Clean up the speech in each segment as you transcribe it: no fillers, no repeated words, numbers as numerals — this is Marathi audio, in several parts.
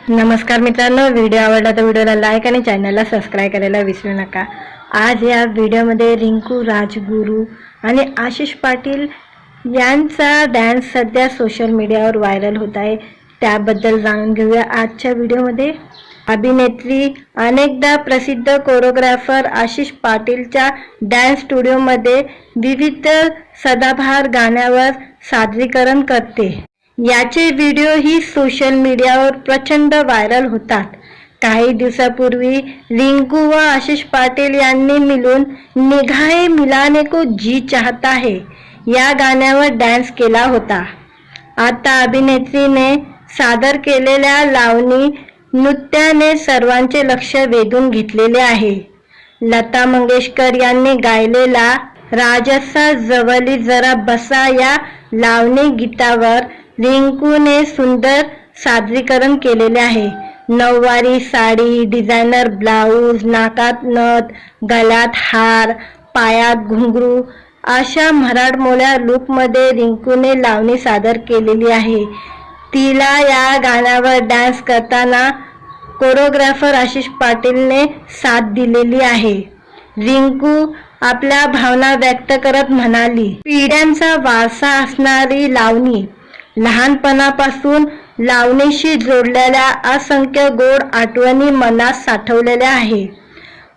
नमस्कार मित्रांनो, व्हिडिओ आवडला तर व्हिडिओला लाईक आणि चॅनलला सबस्क्राईब करायला विसरू नका। आज या व्हिडिओमध्ये रिंकू राजगुरू आणि आशिष पाटील यांचा डान्स सध्या सोशल मीडियावर व्हायरल होत आहे, त्याबद्दल जाणून घेऊया आजच्या व्हिडिओमध्ये। अभिनेत्री अनेकदा प्रसिद्ध कोरिओग्राफर आशिष पाटीलच्या डान्स स्टुडिओमध्ये विविध सदाबहार गाण्यावर सादरीकरण करते। याचे व्हिडिओ ही सोशल मीडियावर प्रचंड व्हायरल होतात। काही दिवसापूर्वी रिंकू व आशिष पाटील यांनी मिळून निगाहे मिलाने को जी चाहता है या गाण्यावर डान्स केला होता। आता अभिनेत्रीने सादर केलेल्या लावणी नृत्याने सर्वांचे लक्ष वेधून घेतलेले आहे। लता मंगेशकर यांनी गायलेला राजसा जवली जरा बसा या लावणी गीतावर रिंकूने सुंदर सादरीकरण केलेले आहे। नऊवारी साडी, डिझायनर ब्लाऊज, नाकात नथ, गळ्यात हार, पायात घुंगरू अशा मराठमोळ्या लुकमध्ये रिंकूने लावणी सादर केलेली आहे। तिला या गाण्यावर डान्स करताना कोरिओग्राफर आशिष पाटीलने साथ दिलेली आहे। रिंकू आपल्या भावना व्यक्त करत म्हणाली, पिढ्यांचा वारसा असणारी लावणी, लहानपणापासून लावणीशी जोडलेल्या असंख्य गोड आठवणी मनात साठवलेल्या आहे।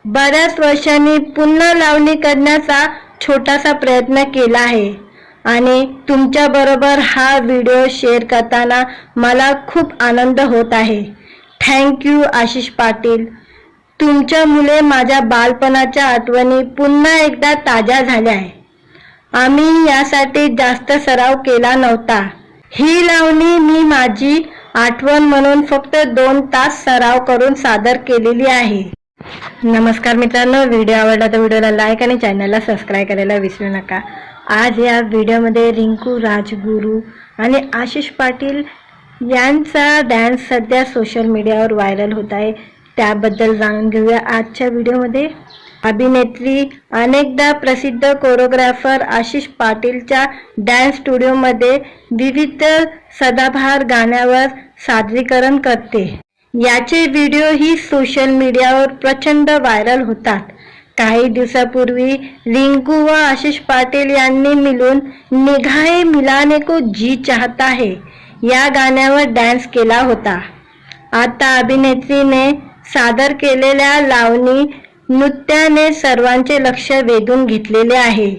बऱ्याच वर्षांनी पुन्हा लावणी करण्याचा छोटासा प्रयत्न केला आहे आणि तुमच्याबरोबर हा व्हिडिओ शेअर करताना मला खूप आनंद होत आहे। थँक्यू आशिष पाटील, तुमच्यामुळे माझ्या बालपणाच्या आठवणी पुन्हा एकदा ताज्या झाल्या आहे। आम्ही यासाठी जास्त सराव केला नव्हता। ही लावणी मी माझी आठवण म्हणून फक्त 2 तास सराव करून सादर केलेली आहे। नमस्कार मित्रांनो, व्हिडिओ आवडला तर व्हिडिओला लाईक आणि चॅनलला सबस्क्राईब करायला विसरू नका। आज या व्हिडिओमध्ये रिंकू राजगुरू आणि आशिष पाटील यांचा डान्स सध्या सोशल मीडियावर व्हायरल होत आहे, त्याबद्दल जाणून घेऊया आजच्या व्हिडिओमध्ये। अभिनेत्री अनेकदा प्रसिद्ध कोरिओग्राफर आशिष पाटीलच्या डान्स स्टुडिओमध्ये विविध सदाबहार गाण्यावर सादरीकरण करते। याचे व्हिडिओ ही सोशल मीडियावर प्रचंड व्हायरल होतात। काही दिवसापूर्वी रिंकू व आशिष पाटील यांनी मिळून निगाहे मिलाने को जी चाहता है या गाण्यावर डान्स केला होता। आता अभिनेत्रीने सादर केलेल्या लावणी नृत्याने सर्वांचे लक्ष वेधून घेतलेले आहे।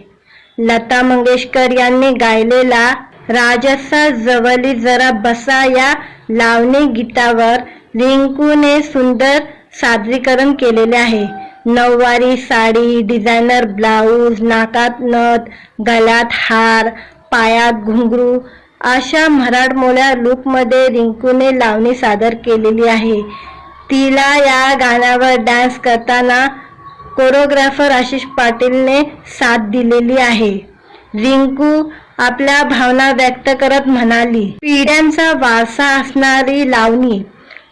लता मंगेशकर यांनी गायलेला राजसा जवली जरा बसा या लावणी गीतावर रिंकूने सुंदर सादरीकरण केलेले आहे। नऊवारी साडी, डिझायनर ब्लाऊज, नाकात नथ, गळ्यात हार, पायात घुंगरू अशा मराठमोळ्या लुकमध्ये रिंकूने लावणी सादर केलेली आहे। तिला या गाण्यावर डान्स करताना कोरिओग्राफर आशिष पाटीलने साथ दिलेली आहे। रिंकू आपल्या भावना व्यक्त करत म्हणाली, पिढ्यांचा वारसा असणारी लावणी,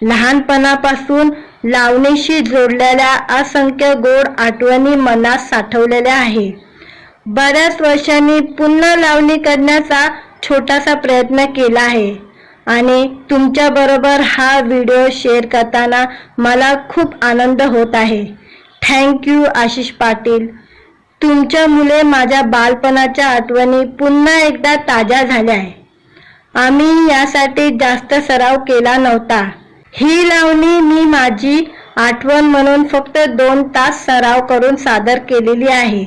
लहानपणापासून लावणीशी जोडलेल्या असंख्य गोड आठवणी मनात साठवलेल्या आहे। बऱ्याच वर्षांनी पुन्हा लावणी करण्याचा छोटासा प्रयत्न केला आहे आणि तुमच्याबरोबर हा व्हिडिओ शेअर करताना मला खूप आनंद होत आहे। थँक्यू आशिष पाटील, तुमच्यामुळे माझ्या बालपणाच्या आठवणी पुन्हा एकदा ताज्या झाल्या आहे। आम्ही यासाठी जास्त सराव केला नव्हता। ही लावणी मी माझी आठवण म्हणून फक्त 2 तास सराव करून सादर केलेली आहे।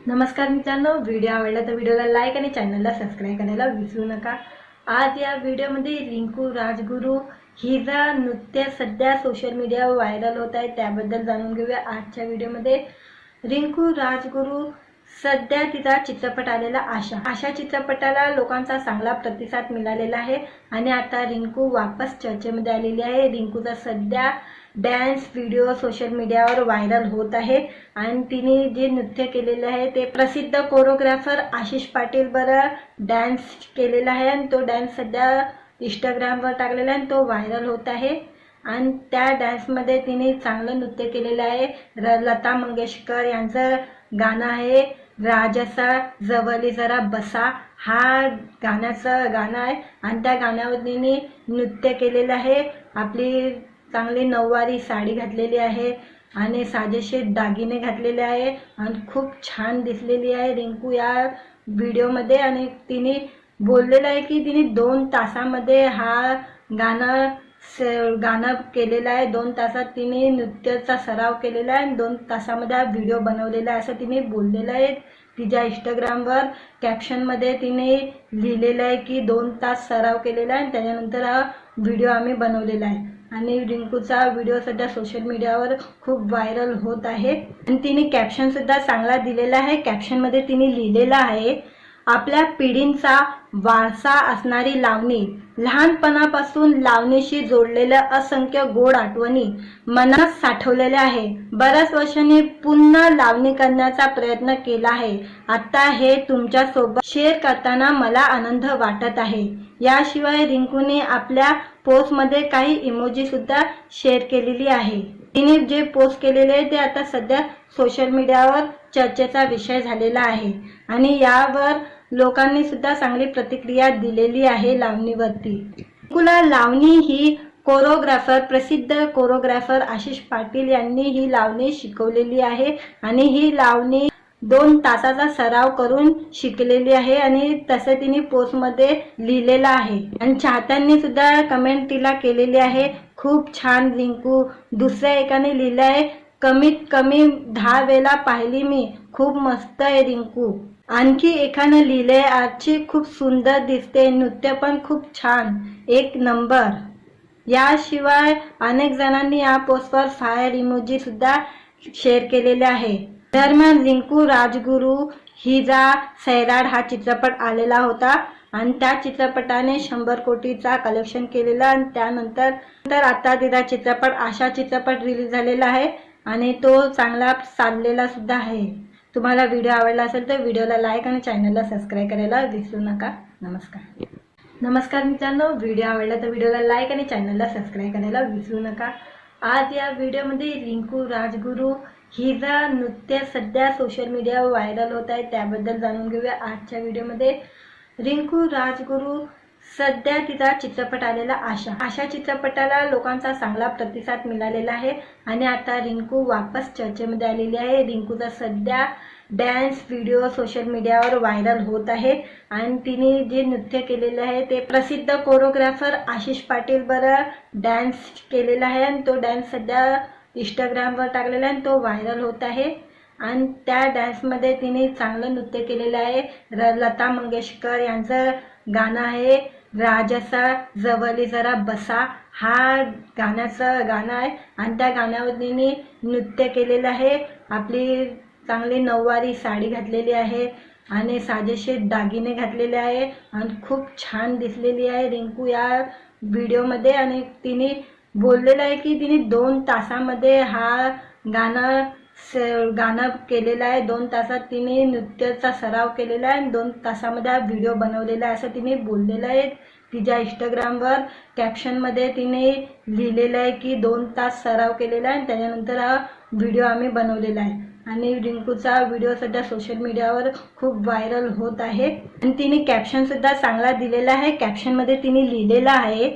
नमस्कार मित्रांनो, व्हिडिओ आवडला तर व्हिडिओला लाईक आणि चॅनलला सबस्क्राईब करायला विसरू नका। आज या व्हिडिओमध्ये रिंकू राजगुरू हिचा नृत्य सध्या सोशल मीडियावर व्हायरल होत आहे, त्याबद्दल जाणून घेऊया आजच्या व्हिडिओमध्ये। रिंकू राजगुरू सध्या तिचा चित्रपट आलेला आशा चित्रपटाला लोकांचा चांगला प्रतिसाद मिळालेला आहे आणि आता रिंकू वापस चर्चेमध्ये आलेली आहे। रिंकूचा सध्या डान्स व्हिडिओ सोशल मीडियावर व्हायरल होत आहे आणि तिने जे नृत्य केलेले आहे ते प्रसिद्ध कोरिओग्राफर आशिष पाटील बरोबर डान्स केलेला आहे आणि तो डान्स सध्या इंस्टाग्रामवर टाकलेला आहे आणि तो व्हायरल होत आहे। आणि त्या डान्समध्ये तिने चांगलं नृत्य केलेलं आहे। लता मंगेशकर यांचं गाणं आहे राजसा जवली जरा बसा, हा गाणं आहे आणि त्या गाण्यावर तिने नृत्य केलेलं आहे। आपली चांगली नऊवारी साडी घातलेली आहे आणि साजेशीर दागिने घातलेले आहे आणि खूप छान दिसलेली आहे रिंकू या व्हिडिओमध्ये। आणि तिने बोललेलं आहे की तिने 2 तासामध्ये हा गाणं केलेलं आहे। 2 तासात तिने नृत्याचा सराव केलेला आहे आणि 2 तासामध्ये हा व्हिडिओ बनवलेला आहे असं तिने बोललेलं आहे। तिच्या इंस्टाग्रामवर कॅप्शनमध्ये तिने लिहिलेलं आहे की 2 तास सराव केलेला आहे आणि त्याच्यानंतर हा व्हिडिओ आम्ही बनवलेला आहे। आणि रिंकूचा व्हिडिओ सध्या सोशल मीडियावर खूप व्हायरल होत आहे आणि तिने कॅप्शन सुद्धा चांगला दिलेला आहे। कॅप्शनमध्ये तिने लिहिलेलं आहे, आपल्या पिढींचा वारसा असणारी लावणी, लहानपणापासून लावणीशी जोडलेल्या असंख्य गोड आठवणी मनात साठवलेल्या आहे। बऱ्याच वर्षांनी पुन्हा लावणी करण्याचा प्रयत्न केला आहे। आता हे तुमच्या सोबत शेअर करताना मला आनंद वाटत आहे। याशिवाय रिंकूने आपल्या पोस्टमध्ये काही इमोजी सुद्धा शेअर केलेली आहे। तिने जे पोस्ट केलेले आहे ते आता सध्या सोशल मीडियावर चर्चेचा विषय झालेला आहे आणि यावर लोकांनी सुद्धा चांगली प्रतिक्रिया दिलेली आहे लावणीवरती। रिंकूला लावणी ही प्रसिद्ध कोरिओग्राफर आशिष पाटील यांनी ही लावणी शिकवलेली आहे आणि ही लावणी 2 तासाचा सराव करून शिकलेली आहे आणि तसे तिने पोस्टमध्ये लिहिलेलं आहे आणि चाहत्यांनी सुद्धा कमेंट तिला केलेली आहे, खूप छान रिंकू। दुसऱ्या एकाने लिहिलं आहे, कमीत कमी 10 वेळा पाहिली मी, खूप मस्त आहे रिंकू। आणखी एकाने लिहिले, आजची खूप सुंदर दिसते, नृत्य पण खूप छान, 1 नंबर। याशिवाय अनेक जणांनी या पोस्टवर फायर इमोजी सुद्धा शेअर केलेले आहे। दरम्यान रिंकू राजगुरू हिचा सैराट हा चित्रपट आलेला होता आणि त्या चित्रपटाने 100 कोटीचा कलेक्शन केलेला आणि त्यानंतर आता तिचा चित्रपट आशा चित्रपट रिलीज झालेला आहे आणि तो चांगला चाललेला सुद्धा आहे। तुम्हाला व्हिडिओ आवडला असेल तर व्हिडिओला लाईक आणि चॅनलला सबस्क्राईब करायला विसरू नका। नमस्कार मित्रांनो, व्हिडिओ आवडला तर व्हिडिओला लाईक आणि चॅनलला सबस्क्राईब करायला विसरू नका। आज या व्हिडिओमध्ये रिंकू राजगुरू हिचा नृत्य सध्या सोशल मीडियावर व्हायरल होत आहे त्याबद्दल जाणून घेऊया आजच्या व्हिडिओमध्ये। रिंकू राजगुरू सध्या तिचा चित्रपट आलेला आशा चित्रपटाला लोकांचा चांगला प्रतिसाद मिळालेला आहे आणि आता रिंकू वापस चर्चेमध्ये आलेली आहे। रिंकूचा सध्या डान्स व्हिडिओ सोशल मीडियावर व्हायरल होत आहे आणि तिने जे नृत्य केलेले आहे ते प्रसिद्ध कोरिओग्राफर आशिष पाटील बरोबर डान्स केलेला आहे आणि तो डान्स सध्या इंस्टाग्रामवर टाकलेला आहे, तो व्हायरल होत आहे आणि त्या डान्समध्ये तिने चांगलं नृत्य केलेलं आहे। लता मंगेशकर यांचं गाणं आहे राजसा जवली जरा बसा, हा गाणं आहे आणि त्या गाण्यावर तिने नृत्य केलेलं आहे। आपली चांगली नऊवारी साडी घातलेली आहे आणि साजेशीर दागिने घातलेले आहे आणि खूप छान दिसलेली आहे रिंकू या व्हिडिओमध्ये। आणि तिने बोललेलं आहे की तिने 2 तासामध्ये हा गाणं केलेलं आहे। 2 तासात तिने नृत्याचा सराव केलेला आहे आणि 2 तासामध्ये हा व्हिडिओ बनवलेला आहे असं तिने बोललेलं आहे। तिच्या इंस्टाग्रामवर कॅप्शनमध्ये तिने लिहिलेलं आहे की 2 तास सराव केलेला आहे आणि त्याच्यानंतर हा व्हिडिओ आम्ही बनवलेला आहे आणि रिंकूचा व्हिडिओ सध्या सोशल मीडियावर खूप व्हायरल होत आहे आणि तिने कॅप्शन सुद्धा चांगला दिलेला आहे। कॅप्शनमध्ये तिने लिहिलेलं आहे,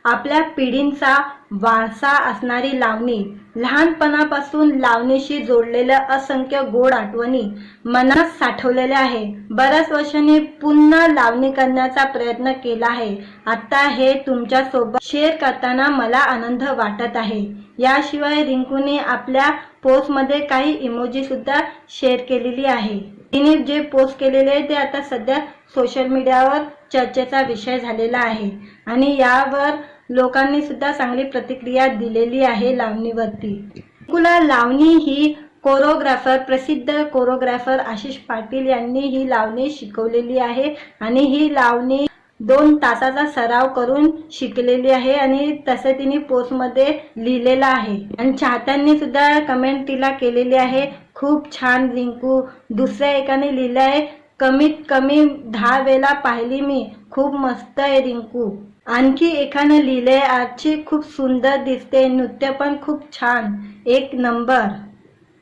आपल्या पिढींचा वारसा असणारी लावणी, लहानपणापासून लावणीशी जोडलेल्या असंख्य गोड आठवणी मनात साठवलेल्या आहे। बऱ्याच वर्षांनी पुन्हा लावणी करण्याचा प्रयत्न केला आहे। आता हे तुमच्या सोबत शेअर करताना मला आनंद वाटत आहे। याशिवाय रिंकूने आपल्या पोस्टमध्ये काही इमोजी सुद्धा शेअर केलेली आहे। तिने जे पोस्ट केलेले आहे ते आता सध्या सोशल मीडियावर चर्चेचा विषय झालेला आहे आणि यावर लोकांनी सुद्धा चांगली प्रतिक्रिया दिलेली आहे लावणीवरती। रिंकूला लावणी ही प्रसिद्ध कोरिओग्राफर आशिष पाटील यांनी ही लावणी शिकवलेली आहे आणि ही लावणी 2 तासाचा सराव करून शिकलेली आहे आणि तसे तिने पोस्टमध्ये लिहिलेलं आहे आणि चाहत्यांनी सुद्धा कमेंट तिला केलेली आहे, खूप छान रिंकू। दुसऱ्या एकाने लिहिलं आहे, कमीत कमी 10 वेळा पाहिली मी, खूप मस्त आहे रिंकू। आणखी एकानं लिहिले, आजची खूप सुंदर दिसते, नृत्य पण खूप छान, एक नंबर.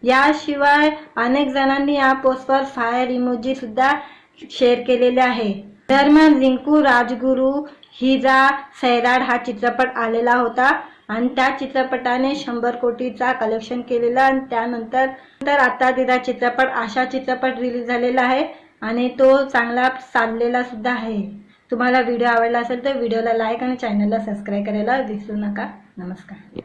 याशिवाय अनेक जणांनी या पोस्टवर फायर इमोजी सुद्धा शेअर केलेले आहे. दरम्यान रिंकू राजगुरू हिचा सैराट हा चित्रपट आलेला होता आणि त्या चित्रपटाने 100 कोटीचा कलेक्शन केलेला आणि त्यानंतर आता तिचा चित्रपट आशा चित्रपट रिलीज झालेला आहे आणि तो चांगला चाललेला सुद्धा आहे. तुम्हाला व्हिडिओ आवडला असेल तर व्हिडिओला लाईक आणि चॅनलला सबस्क्राईब करायला विसरू नका. नमस्कार.